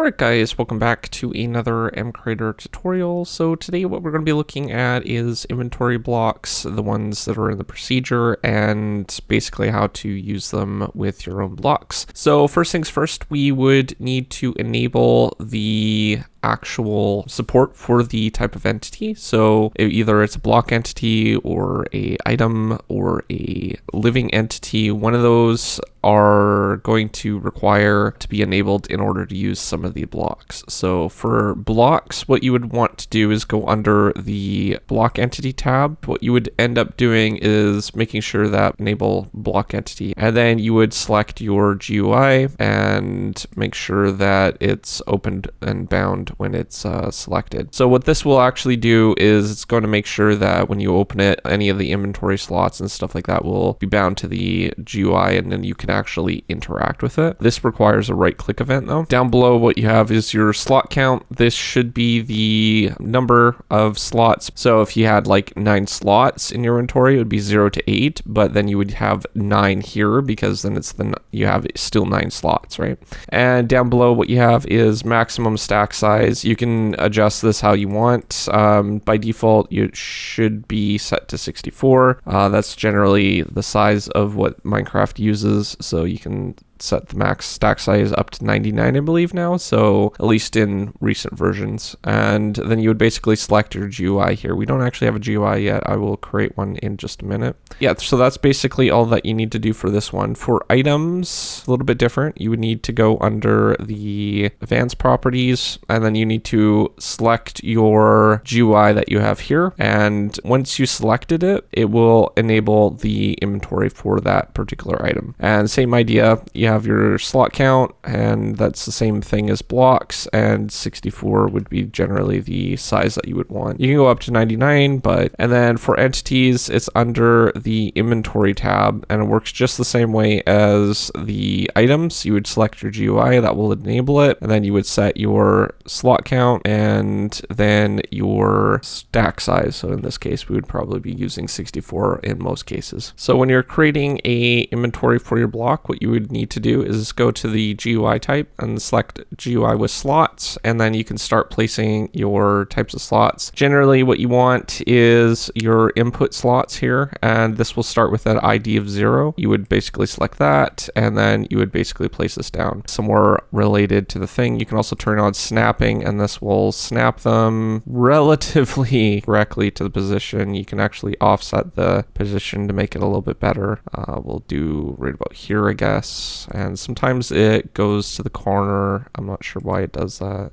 Alright guys, welcome back to another MCreator tutorial. So today what we're going to be looking at is inventory blocks, the ones that are in the procedure, and basically how to use them with your own blocks. So first things first, we would need to enable the actual support for the type of entity. So either it's a block entity or a item or a living entity. One of those are going to require to be enabled in order to use some of the blocks. So for blocks, what you would want to do is go under the block entity tab. What you would end up doing is making sure that enable block entity, and then you would select your GUI and make sure that it's opened and bound when it's selected. So what this will actually do is it's going to make sure that when you open it, any of the inventory slots and stuff like that will be bound to the GUI, and then you can actually interact with it. This requires a right click event though. Down below what you have is your slot count. This should be the number of slots. So if you had like 9 slots in your inventory, it would be 0 to 8, but then you would have 9 here because then you have still 9 slots, right? And down below what you have is maximum stack size. You can adjust this how you want. By default, it should be set to 64. That's generally the size of what Minecraft uses, so you can set the max stack size up to 99, I believe now, so at least in recent versions. And then you would basically select your GUI here. We don't actually have a GUI yet. I will create one in just a minute. Yeah, so that's basically all that you need to do for this one. For items, a little bit different. You would need to go under the advanced properties, and then you need to select your GUI that you have here. And once you selected it, it will enable the inventory for that particular item. And same idea, you have your slot count, and that's the same thing as blocks, and 64 would be generally the size that you would want. You can go up to 99, and then for entities, it's under the inventory tab, and it works just the same way as the items. You would select your GUI, that will enable it, and then you would set your slot count and then your stack size. So in this case, we would probably be using 64 in most cases. So when you're creating a inventory for your block, what you would need to do is go to the GUI type and select GUI with slots, and then you can start placing your types of slots. Generally what you want is your input slots here, and this will start with an ID of 0. You would basically select that, and then you would basically place this down somewhere related to the thing. You can also turn on snapping, and this will snap them relatively correctly to the position. You can actually offset the position to make it a little bit better. We'll do right about here, I guess. And sometimes it goes to the corner. I'm not sure why it does that.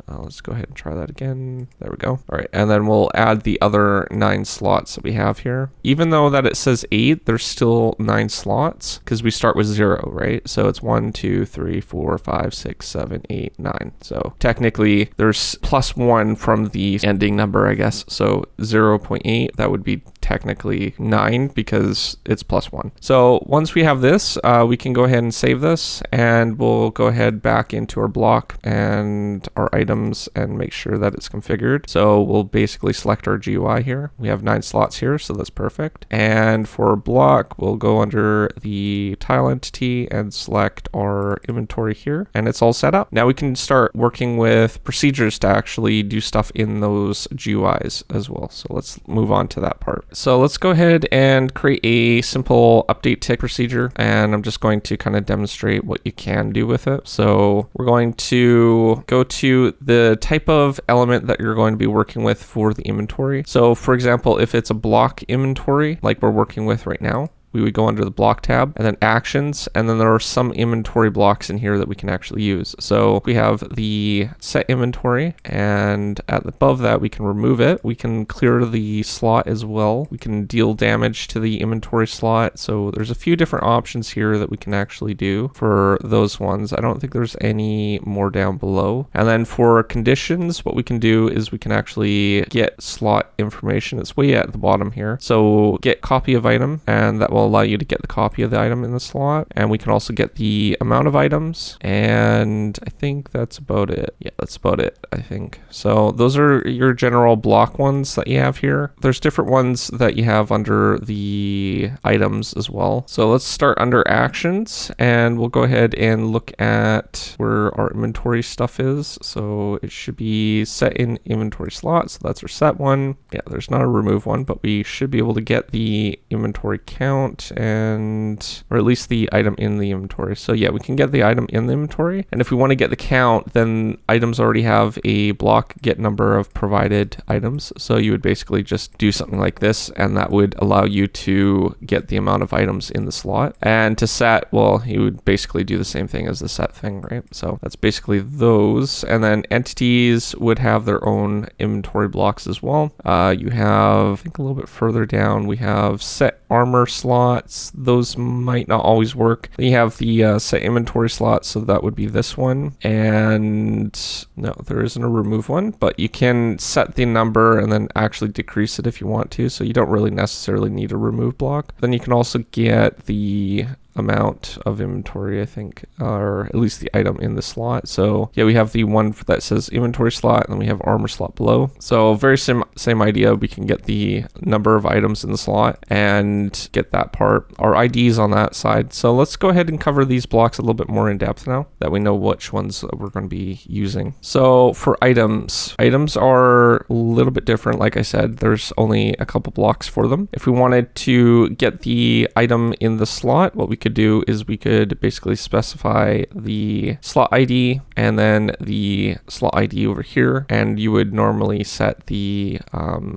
Let's go ahead and try that again. There we go. All right, and then we'll add the other 9 slots that we have here. Even though that it says 8, there's still 9 slots because we start with 0, right? So it's 1, 2, 3, 4, 5, 6, 7, 8, 9. So technically there's +1 from the ending number, I guess. So 0.8, that would be technically 9 because it's +1. So once we have this, we can go ahead and save this, and we'll go ahead back into our block and our items and make sure that it's configured. So we'll basically select our GUI here. We have 9 slots here, so that's perfect. And for block, we'll go under the tile entity and select our inventory here, and it's all set up. Now we can start working with procedures to actually do stuff in those GUIs as well. So let's move on to that part. So let's go ahead and create a simple update tick procedure, and I'm just going to kind of demonstrate what you can do with it. So we're going to go to the type of element that you're going to be working with for the inventory. So for example, if it's a block inventory like we're working with right now, we would go under the block tab and then actions, and then there are some inventory blocks in here that we can actually use. So we have the set inventory, and above that we can remove it. We can clear the slot as well. We can deal damage to the inventory slot. So there's a few different options here that we can actually do for those ones. I don't think there's any more down below. And then for conditions, what we can do is we can actually get slot information. It's way at the bottom here. So get copy of item, and that will will allow you to get the copy of the item in the slot. And we can also get the amount of items. And I think that's about it. Yeah, that's about it, I think. So those are your general block ones that you have here. There's different ones that you have under the items as well. So let's start under actions, and we'll go ahead and look at where our inventory stuff is. So it should be set in inventory slot. So that's our set one. Yeah, there's not a remove one, but we should be able to get the inventory count or at least the item in the inventory. So yeah, we can get the item in the inventory. And if we want to get the count, then items already have a block get number of provided items. So you would basically just do something like this, and that would allow you to get the amount of items in the slot. And to set, well, you would basically do the same thing as the set thing, right? So that's basically those. And then entities would have their own inventory blocks as well. You have, I think a little bit further down, we have set armor slots. Those might not always work. Then you have the set inventory slot, so that would be this one. And no, there isn't a remove one, but you can set the number and then actually decrease it if you want to. So you don't really necessarily need a remove block. Then you can also get the amount of inventory, I think, or at least the item in the slot. So yeah, we have the one that says inventory slot, and then we have armor slot below. So very same idea. We can get the number of items in the slot and get that part. Our IDs on that side. So let's go ahead and cover these blocks a little bit more in depth now that we know which ones we're going to be using. So for items are a little bit different. Like I said, there's only a couple blocks for them. If we wanted to get the item in the slot, what we could do is we could basically specify the slot ID and then the slot ID over here, and you would normally set the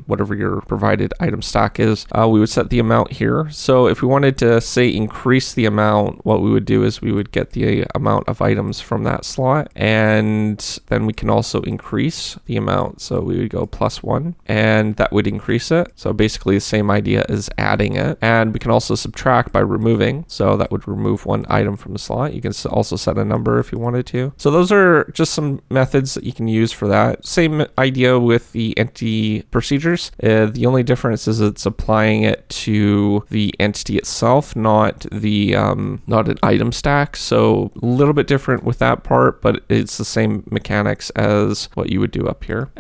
whatever your provided item stack is. We would set the amount here. So if we wanted to say increase the amount, what we would do is we would get the amount of items from that slot, and then we can also increase the amount. So we would go +1, and that would increase it. So basically the same idea as adding it. And we can also subtract by removing. So that would remove one item from the slot. You can also set a number if you wanted to. So those are just some methods that you can use for that. Same idea with the entity procedures. The only difference is it's applying it to the entity itself, not an item stack. So a little bit different with that part, but it's the same mechanics as what you would do up here.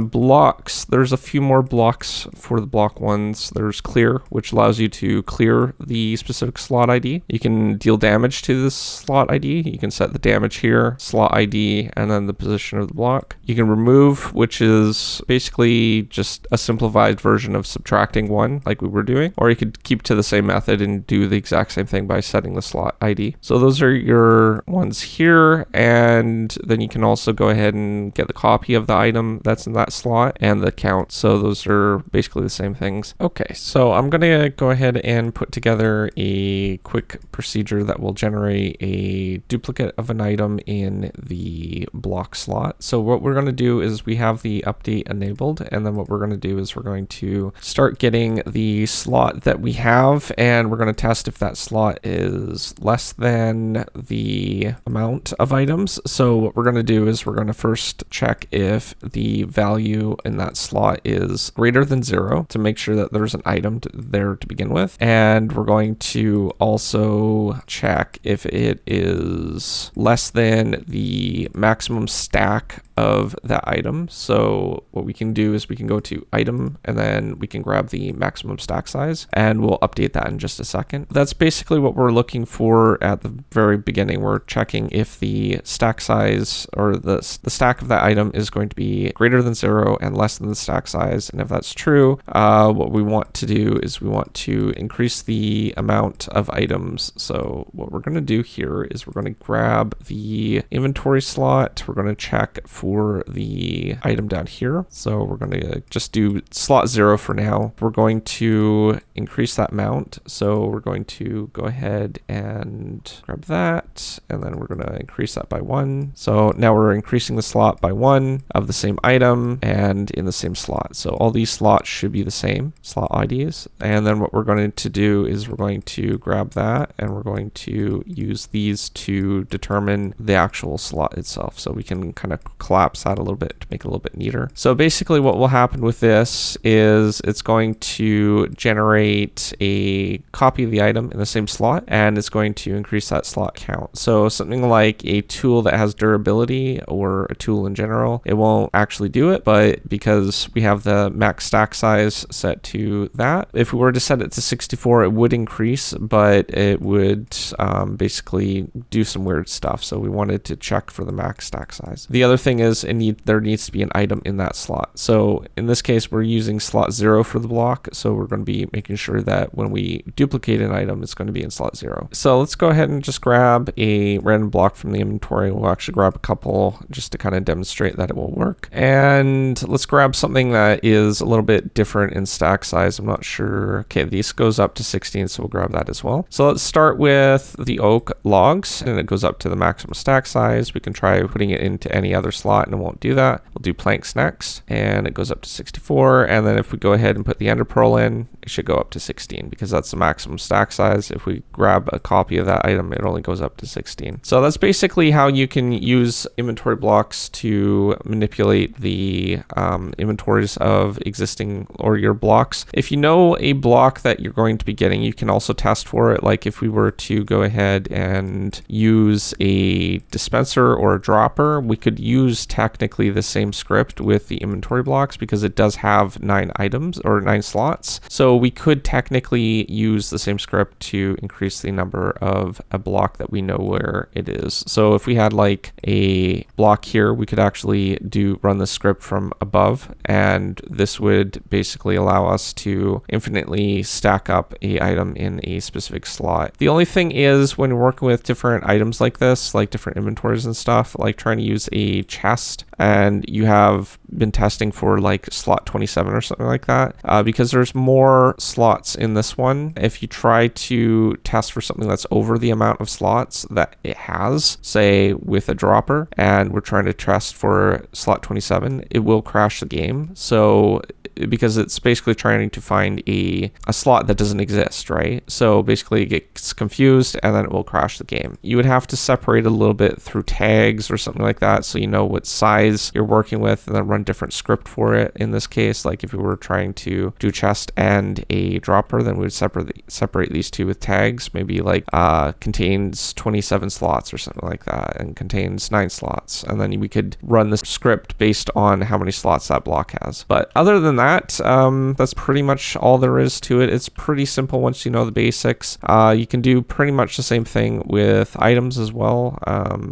Blocks, there's a few more blocks for the block ones. There's clear, which allows you to clear the specific slot ID. You can deal damage to this slot ID. You can set the damage here, slot ID, and then the position of the block. You can remove, which is basically just a simplified version of subtracting one like we were doing. Or you could keep to the same method and do the exact same thing by setting the slot ID. So those are your ones here. And then you can also go ahead and get the copy of the item that's in that slot and the count. So those are basically the same things. Okay, so I'm going to go ahead and put together a quick procedure that will generate a duplicate of an item in the block slot. So what we're going to do is we have the update enabled, and then what we're going to do is we're going to start getting the slot that we have, and we're going to test if that slot is less than the amount of items. So what we're going to do is we're going to first check if the value in that slot is greater than 0 to make sure that there's an item there to begin with, and we're going to also check if it is less than the maximum stack of that item. So what we can do is we can go to item, and then we can grab the maximum stack size, and we'll update that in just a second. That's basically what we're looking for at the very beginning. We're checking if the stack size or the stack of that item is going to be greater than 0 and less than the stack size. And if that's true, what we want to do is we want to increase the amount of items. So what we're going to do here is we're going to grab the inventory slot. We're going to check for the item down here. So we're going to just do slot 0 for now. We're going to increase that amount. So we're going to go ahead and grab that, and then we're going to increase that by 1. So now we're increasing the slot by 1 of the same item and in the same slot. So all these slots should be the same slot IDs. And then what we're going to do is we're going to grab that, and we're going to use these to determine the actual slot itself. So we can kind of collect collapse that a little bit to make it a little bit neater. So basically what will happen with this is it's going to generate a copy of the item in the same slot, and it's going to increase that slot count. So something like a tool that has durability, or a tool in general, it won't actually do it, but because we have the max stack size set to that, if we were to set it to 64, it would increase, but it would basically do some weird stuff. So we wanted to check for the max stack size. The other thing is there needs to be an item in that slot. So in this case, we're using slot 0 for the block. So we're going to be making sure that when we duplicate an item, it's going to be in slot 0. So let's go ahead and just grab a random block from the inventory. We'll actually grab a couple just to kind of demonstrate that it will work. And let's grab something that is a little bit different in stack size. I'm not sure. Okay, this goes up to 16, so we'll grab that as well. So let's start with the oak logs, and it goes up to the maximum stack size. We can try putting it into any other slot and it won't do that. We'll do planks next, and it goes up to 64. And then if we go ahead and put the ender pearl in, it should go up to 16 because that's the maximum stack size. If we grab a copy of that item, it only goes up to 16. So that's basically how you can use inventory blocks to manipulate the inventories of existing or your blocks. If you know a block that you're going to be getting, you can also test for it. Like if we were to go ahead and use a dispenser or a dropper, we could use technically the same script with the inventory blocks because it does have 9 items or 9 slots. So we could technically use the same script to increase the number of a block that we know where it is. So if we had like a block here, we could actually run the script from above, and this would basically allow us to infinitely stack up a item in a specific slot. The only thing is when you're working with different items like this, like different inventories and stuff, like trying to use a chest, and you have been testing for like slot 27 or something like that, because there's more slots in this one. If you try to test for something that's over the amount of slots that it has, say with a dropper, and we're trying to test for slot 27, it will crash the game. So because it's basically trying to find a slot that doesn't exist, right? So basically it gets confused and then it will crash the game. You would have to separate a little bit through tags or something like that, so you know what size you're working with, and then run different script for it. In this case, like if we were trying to do chest and a dropper, then we would separate these two with tags, maybe like contains 27 slots or something like that, and contains 9 slots, and then we could run the script based on how many slots that block has. But other than that, that's pretty much all there is to it. It's pretty simple once you know the basics. You can do pretty much the same thing with items as well.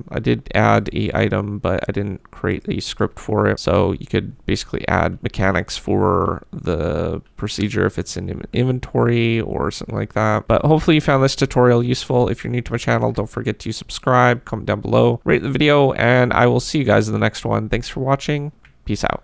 I did add a item, but I didn't create a script for it. So you could basically add mechanics for the procedure if it's in inventory or something like that. But hopefully you found this tutorial useful. If you're new to my channel, don't forget to subscribe, comment down below, rate the video, and I will see you guys in the next one. Thanks for watching. Peace out.